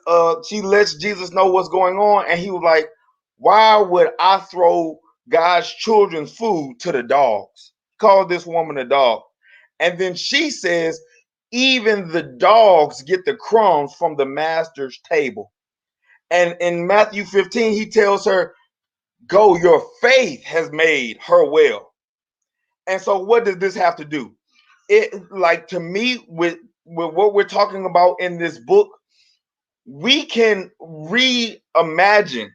she lets Jesus know what's going on. And he was like, why would I throw God's children's food to the dogs? Call this woman a dog. And then she says, even the dogs get the crumbs from the master's table. And in Matthew 15, he tells her, go, your faith has made her well. And so what does this have to do? It like to me with what we're talking about in this book, we can reimagine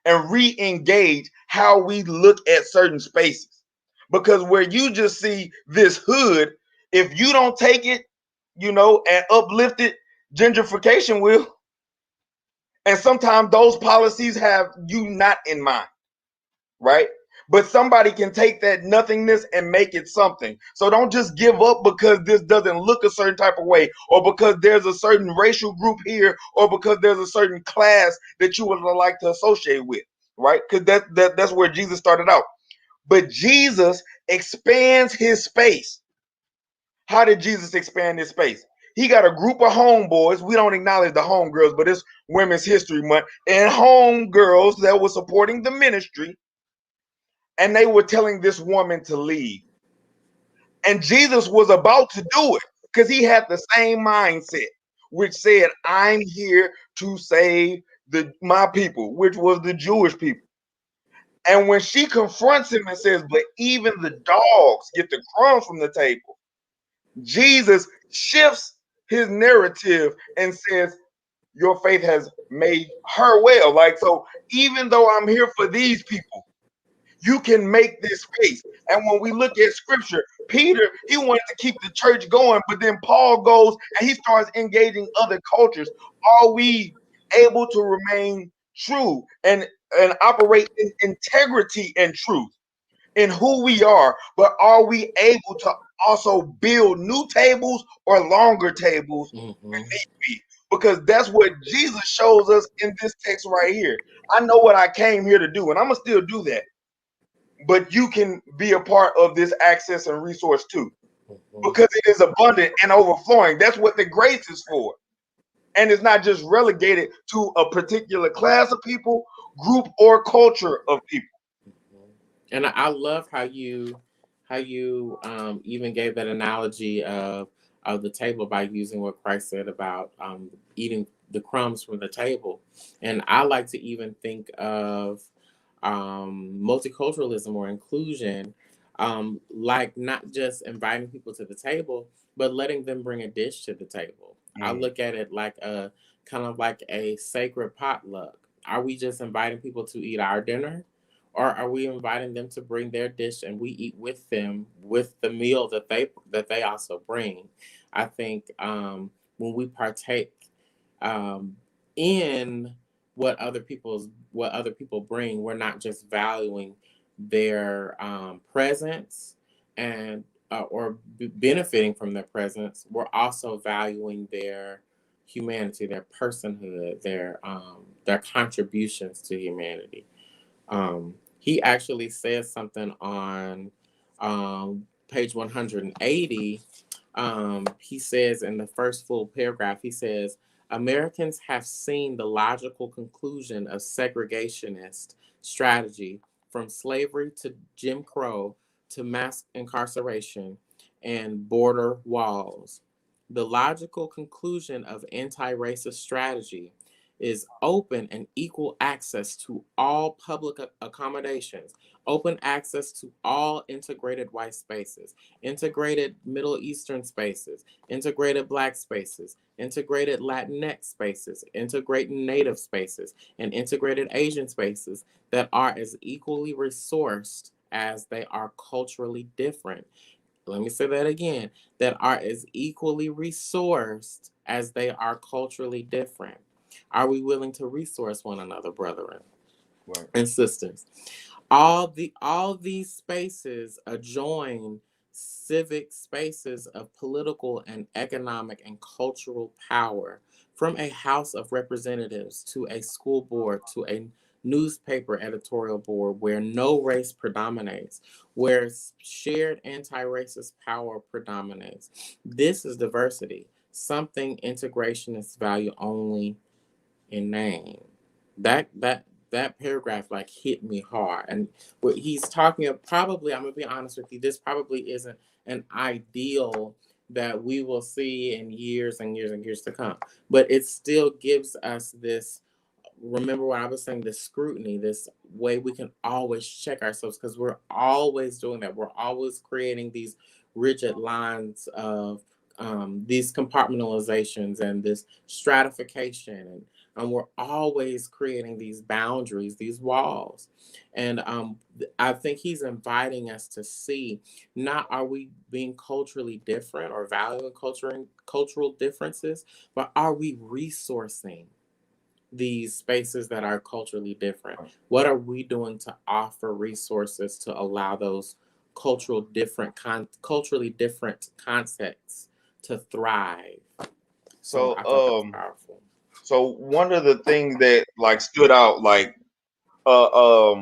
and re-engage how we look at certain spaces. Because where you just see this hood, if you don't take it, and uplift it, gentrification will. And sometimes those policies have you not in mind, right? But somebody can take that nothingness and make it something. So don't just give up because this doesn't look a certain type of way, or because there's a certain racial group here, or because there's a certain class that you would like to associate with, right? Because that's where Jesus started out. But Jesus expands his space. How did Jesus expand his space? He got a group of homeboys. We don't acknowledge the homegirls, but it's Women's History Month, and homegirls that were supporting the ministry, and they were telling this woman to leave. And Jesus was about to do it because he had the same mindset, which said, I'm here to save my people, which was the Jewish people. And when she confronts him and says, but even the dogs get the crumbs from the table, Jesus shifts his narrative and says, your faith has made her well. Like, so even though I'm here for these people, you can make this space. And when we look at scripture, Peter, he wanted to keep the church going, but then Paul goes and he starts engaging other cultures. Are we able to remain true and operate in integrity and truth in who we are, but are we able to also build new tables or longer tables when need be? Because that's what Jesus shows us in this text right here. I know what I came here to do, and I'm gonna still do that. But you can be a part of this access and resource too, because it is abundant and overflowing. That's what the grace is for. And it's not just relegated to a particular class of people, group, or culture of people. And I love how you even gave that analogy of the table by using what Christ said about eating the crumbs from the table. And I like to even think of multiculturalism or inclusion, like not just inviting people to the table, but letting them bring a dish to the table. I Mm, look at it like a kind of like a sacred potluck. Are we just inviting people to eat our dinner? Or are we inviting them to bring their dish and we eat with them with the meal that they also bring? I think when we partake um, in what other people bring, we're not just valuing their presence and benefiting from their presence. We're also valuing their humanity, their personhood, their contributions to humanity. He actually says something on page 180. He says in the first full paragraph, he says, Americans have seen the logical conclusion of segregationist strategy from slavery to Jim Crow to mass incarceration and border walls. The logical conclusion of anti racist strategy is open and equal access to all public accommodations, open access to all integrated white spaces, integrated Middle Eastern spaces, integrated Black spaces, integrated Latinx spaces, integrated Native spaces, and integrated Asian spaces that are as equally resourced as they are culturally different. Let me say that again, that are as equally resourced as they are culturally different. Are we willing to resource one another, brethren right. and sisters? All these spaces adjoin civic spaces of political and economic and cultural power, from a House of Representatives to a school board to a newspaper editorial board where no race predominates, where shared anti-racist power predominates. This is diversity, something integrationists value only in name. That paragraph like hit me hard. And what he's talking about, probably, I'm gonna be honest with you, this probably isn't an ideal that we will see in years and years and years to come. But it still gives us this, remember what I was saying, this scrutiny, this way we can always check ourselves, because we're always doing that. We're always creating these rigid lines of these compartmentalizations and this stratification. And we're always creating these boundaries, these walls. And I think he's inviting us to see, not are we being culturally different or valuing cultural differences, but are we resourcing these spaces that are culturally different? What are we doing to offer resources to allow those culturally different contexts to thrive? So So I thought that was powerful. so one of the things that like stood out, like a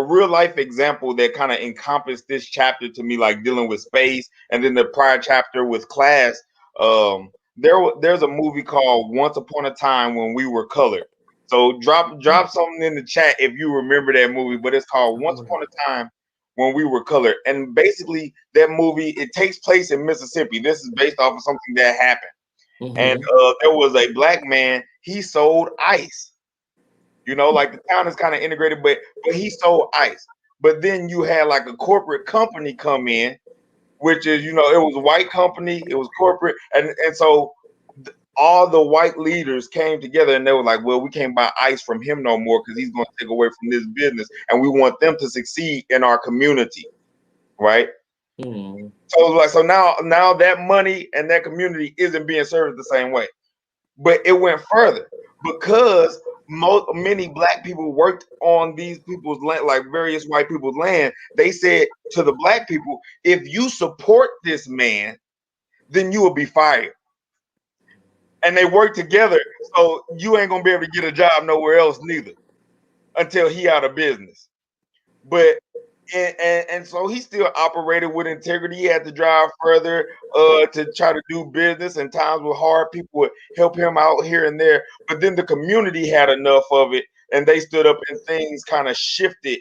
real life example that kind of encompassed this chapter to me, like dealing with space, and then the prior chapter with class. There's a movie called Once Upon a Time When We Were Colored. So drop something in the chat if you remember that movie. But it's called Once Upon a Time When We Were Colored, and basically that movie, it takes place in Mississippi. This is based off of something that happened, and Mm-hmm. there was a black man. He sold ice. Like the town is kind of integrated, but he sold ice. But then you had like a corporate company come in, which is, it was a white company, it was corporate, and so all the white leaders came together and they were like, well, we can't buy ice from him no more because he's going to take away from this business, and we want them to succeed in our community, right? Mm-hmm. So it was like, so now that money and that community isn't being served the same way. But it went further because many black people worked on these people's land, like various white people's land. They said to the black people, if you support this man, then you will be fired. And they worked together. So you ain't going to be able to get a job nowhere else neither until he out of business. But and so he still operated with integrity. He had to drive further to try to do business, and times were hard. People would help him out here and there, but then the community had enough of it, and they stood up, and things kind of shifted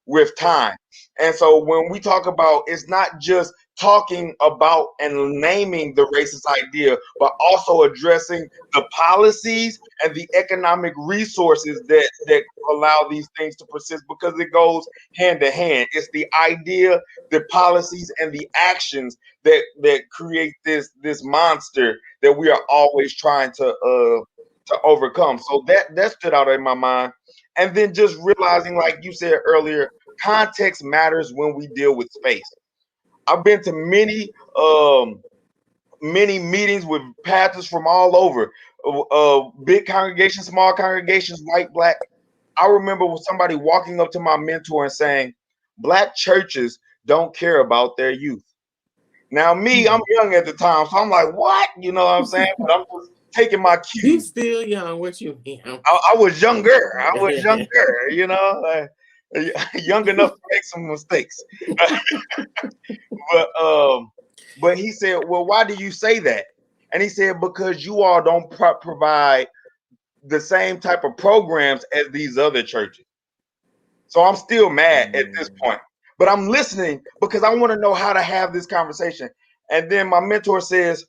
with time. And so when we talk about, it's not just talking about and naming the racist idea, but also addressing the policies and the economic resources that allow these things to persist, because it goes hand to hand. It's the idea, the policies, and the actions that create this monster that we are always trying to overcome. So that stood out in my mind. And then just realizing, like you said earlier, context matters when we deal with space. I've been to many meetings with pastors from all over, big congregations, small congregations, white, black. I remember with somebody walking up to my mentor and saying, black churches don't care about their youth. Now, me, I'm young at the time, so I'm like, what? You know what I'm saying? But I'm just taking my You cues. still young. What you mean? I was younger. Like, young enough to make some mistakes. But but he said, well, why do you say that? And he said, because you all don't provide the same type of programs as these other churches. So I'm still mad at this point, but I'm listening because I want to know how to have this conversation. And then my mentor says,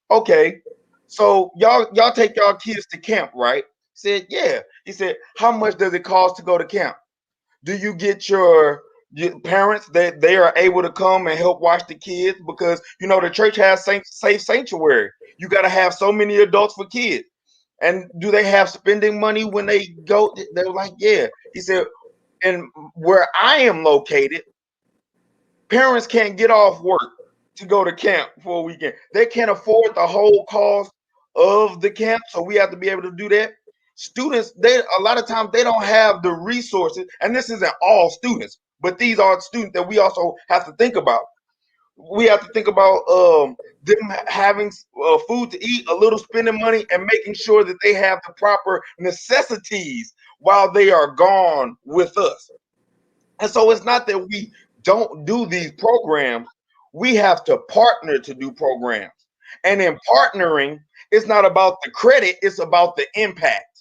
okay, so y'all take y'all kids to camp, right? Said, yeah. He said, how much does it cost to go to camp? Do you get your parents that they are able to come and help watch the kids? Because the church has safe sanctuary. You got to have so many adults for kids. And do they have spending money when they go? They're like, yeah. He said, and where I am located, parents can't get off work to go to camp for a weekend. They can't afford the whole cost of the camp, so we have to be able to do that. Students, they a lot of times they don't have the resources, and this isn't all students, but these are students that we also have to think about. We have to think about them having food to eat, a little spending money, and making sure that they have the proper necessities while they are gone with us. And so it's not that we don't do these programs. We have to partner to do programs. And in partnering, it's not about the credit, it's about the impact.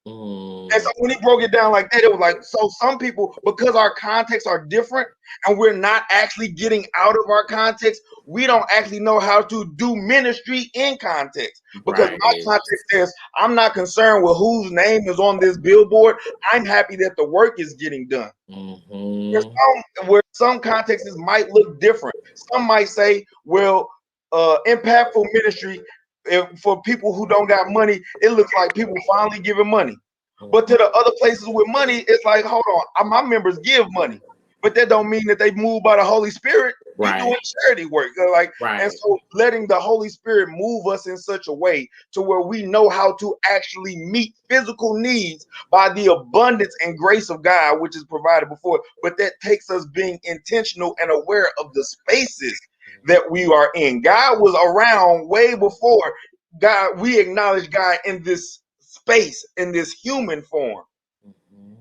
And so when he broke it down like that, it was like, so some people, because our contexts are different and we're not actually getting out of our context, we don't actually know how to do ministry in context. Because my Right. context says, I'm not concerned with whose name is on this billboard. I'm happy that the work is getting done. Mm-hmm. Where some contexts might look different. Some might say, well, impactful ministry for people who don't got money, it looks like people finally giving money. But to the other places with money, it's like, hold on, my members give money, but that don't mean that they move by the Holy Spirit. We Right. doing charity work, like, and Right. so letting the Holy Spirit move us in such a way to where we know how to actually meet physical needs by the abundance and grace of God, which is provided before. But that takes us being intentional and aware of the spaces that we are in. God was around way before God. We acknowledge God in this space, in this human form.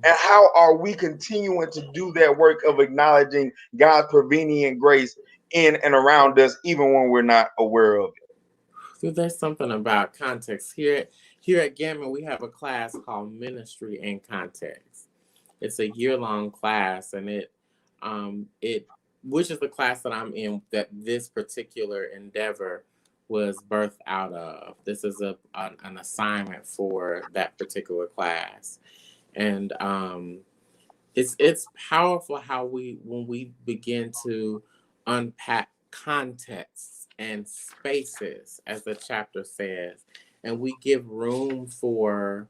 And how are we continuing to do that work of acknowledging God's prevenient grace in and around us, even when we're not aware of it? So there's something about context. Here at Gammon, we have a class called Ministry in Context. It's a year-long class, and it which is the class that I'm in, that this particular endeavor was birthed out of. This is an assignment for that particular class. And it's powerful how when we begin to unpack contexts and spaces, as the chapter says, and we give room for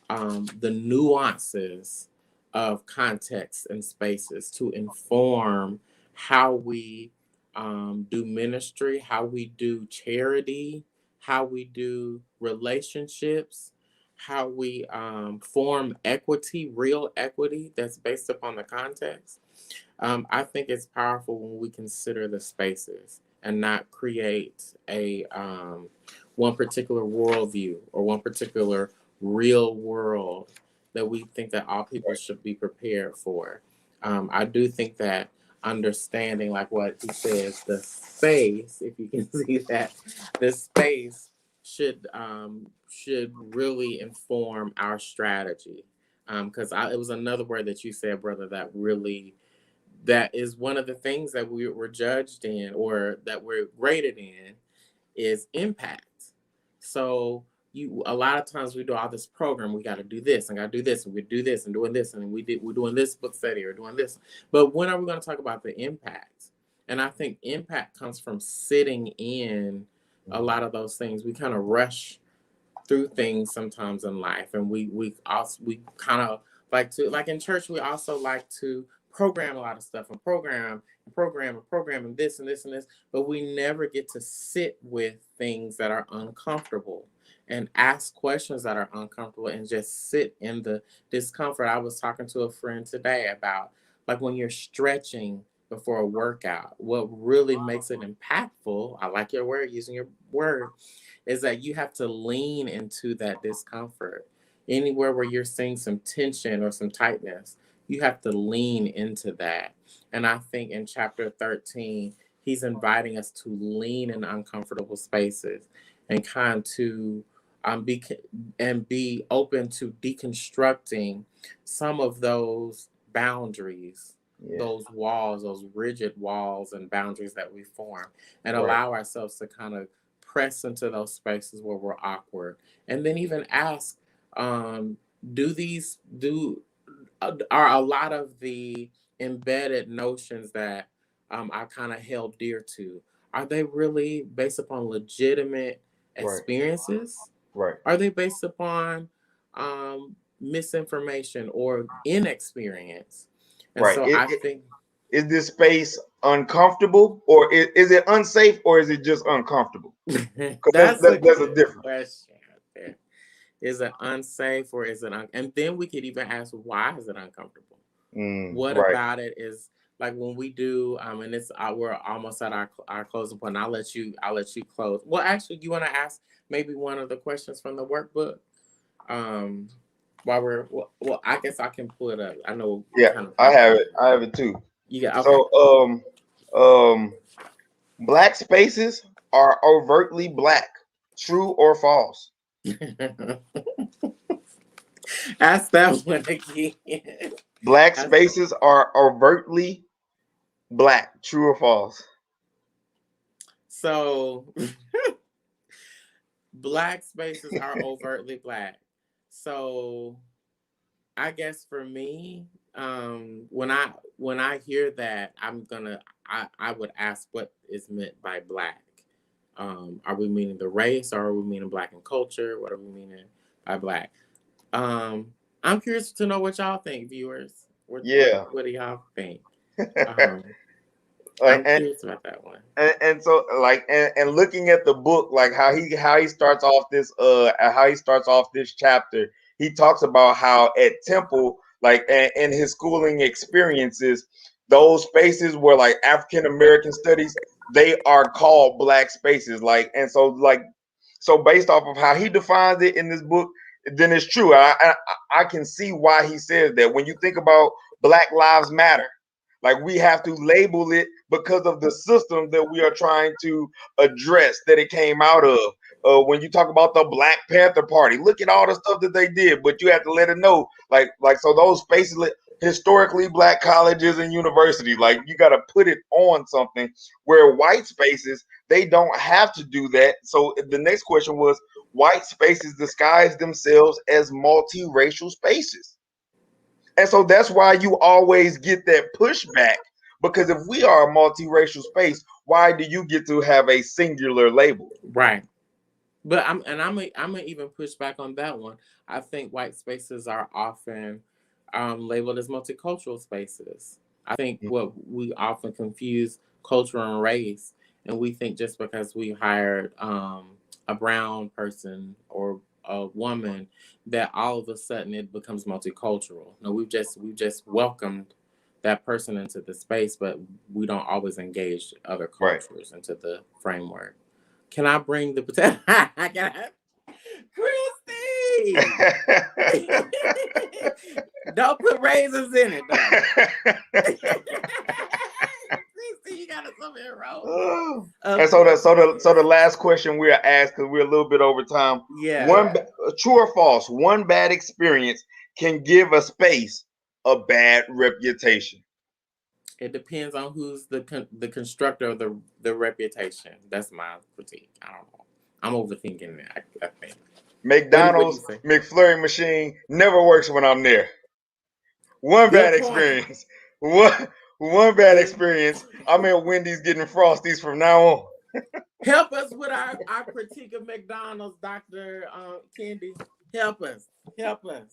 the nuances of context and spaces to inform how we do ministry, how we do charity, how we do relationships, how we form equity, real equity that's based upon the context. I think it's powerful when we consider the spaces and not create a one particular worldview or one particular real world that we think that all people should be prepared for. I do think that understanding, like what he says, the space, if you can see that, the space should really inform our strategy. Because it was another word that you said, brother, that is one of the things that we were judged in, or that we're graded in, is impact. So a lot of times we do all this program, we got to do this and got to do this and we do this and doing this and we're doing this book study or doing this. But when are we going to talk about the impact? And I think impact comes from sitting in a lot of those things. We kind of rush through things sometimes in life, and we kind of like to, like in church, we also like to program a lot of stuff and program and this and this and this, but we never get to sit with things that are uncomfortable and ask questions that are uncomfortable and just sit in the discomfort. I was talking to a friend today about, like, when you're stretching before a workout, what really makes it impactful, I like your word, using your word, is that you have to lean into that discomfort. Anywhere where you're seeing some tension or some tightness, you have to lean into that. And I think in chapter 13, he's inviting us to lean in uncomfortable spaces and kind to be and be open to deconstructing some of those boundaries, those walls, those rigid walls and boundaries that we form, and allow ourselves to kind of press into those spaces where we're awkward, and then even ask, do these do are a lot of the embedded notions that I kind of held dear to, are they really based upon legitimate experiences? Right. Are they based upon misinformation or inexperience? And Right. so I think Is this space uncomfortable, or is it unsafe, or is it just uncomfortable? Because that's a there's a good difference. question right there. Is it unsafe, or is it and then we could even ask, why is it uncomfortable? What Right. about it is, like, when we do and it's we're almost at our closing point. I'll let you close. Well, actually, you want to ask maybe one of the questions from the workbook um while we're well, I guess I can pull it up. I know Yeah, kind of I how have it. I have it too. you got. Okay. So, black spaces are overtly black. True or false? Ask that one again. Black Ask- spaces are overtly black. True or false? so black spaces are overtly black. So I guess for me, when I hear that, I would ask what is meant by black. Are we meaning the race, or are we meaning Black and culture? What are we meaning by Black? I'm curious to know what y'all think, viewers. Yeah. What do y'all think? Um, Like, I'm curious about that one. and so like and looking at the book, like how he starts off this chapter, he talks about how at Temple, like in his schooling experiences, those spaces were like African American studies, they are called Black spaces. Like, and so like, so based off of how he defines it in this book, then it's true. I can see why he says that. When you think about Black Lives Matter, like, we have to label it because of the system that we are trying to address that it came out of. When you talk about the Black Panther Party, look at all the stuff that they did, but you have to let it know, like so those spaces, historically Black colleges and universities, like, you got to put it on something. Where white spaces, they don't have to do that. So the next question was, white spaces disguise themselves as multiracial spaces. And so that's why you always get that pushback. Because if we are a multiracial space, why do you get to have a singular label? Right. But I'm gonna even push back on that one. I think white spaces are often labeled as multicultural spaces. I think what we often confuse culture and race, and we think just because we hired a brown person or a woman that all of a sudden it becomes multicultural. No, we've just welcomed that person into the space, but we don't always engage other Right. cultures into the framework. Can I bring the potato? I got Christy. Don't put raisins in it, though. Christy, you got to come here, roll. And so the last question we are asked, because we're a little bit over time. Yeah. True or false? One bad experience can give a space a bad reputation. It depends on who's the constructor of the reputation. That's my critique. I don't know. I'm overthinking that. I think. What do you McDonald's say? McFlurry machine never works when I'm there. One bad Good point. experience. One bad Good. experience. I'm at Wendy's getting Frosties from now on. Help us with our critique of McDonald's, Dr. Kendi. Help us. Help us.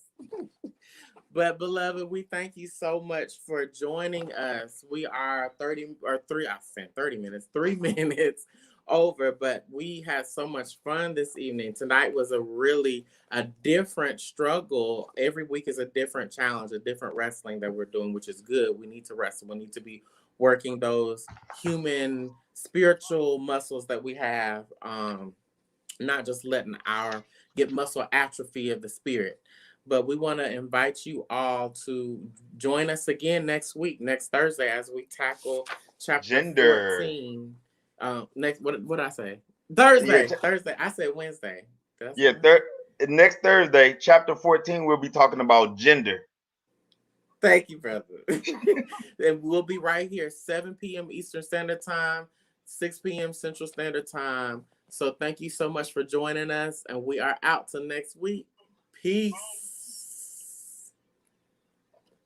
But beloved, we thank you so much for joining us. We are 30 or 3, I said 30 minutes, 3 minutes over, but we had so much fun this evening. Tonight was a different struggle. Every week is a different challenge, a different wrestling that we're doing, which is good. We need to wrestle. We need to be working those human spiritual muscles that we have. Not just letting our get muscle atrophy of the spirit. But we want to invite you all to join us again next week, next Thursday, as we tackle chapter Gender. 14. Next, what did I say? Yeah, Thursday. I said Wednesday. Did I say yeah. Wednesday? Next Thursday, chapter 14, we'll be talking about gender. Thank you, brother. And we'll be right here, 7 p.m. Eastern Standard Time, 6 p.m. Central Standard Time. So thank you so much for joining us, and we are out till next week. Peace.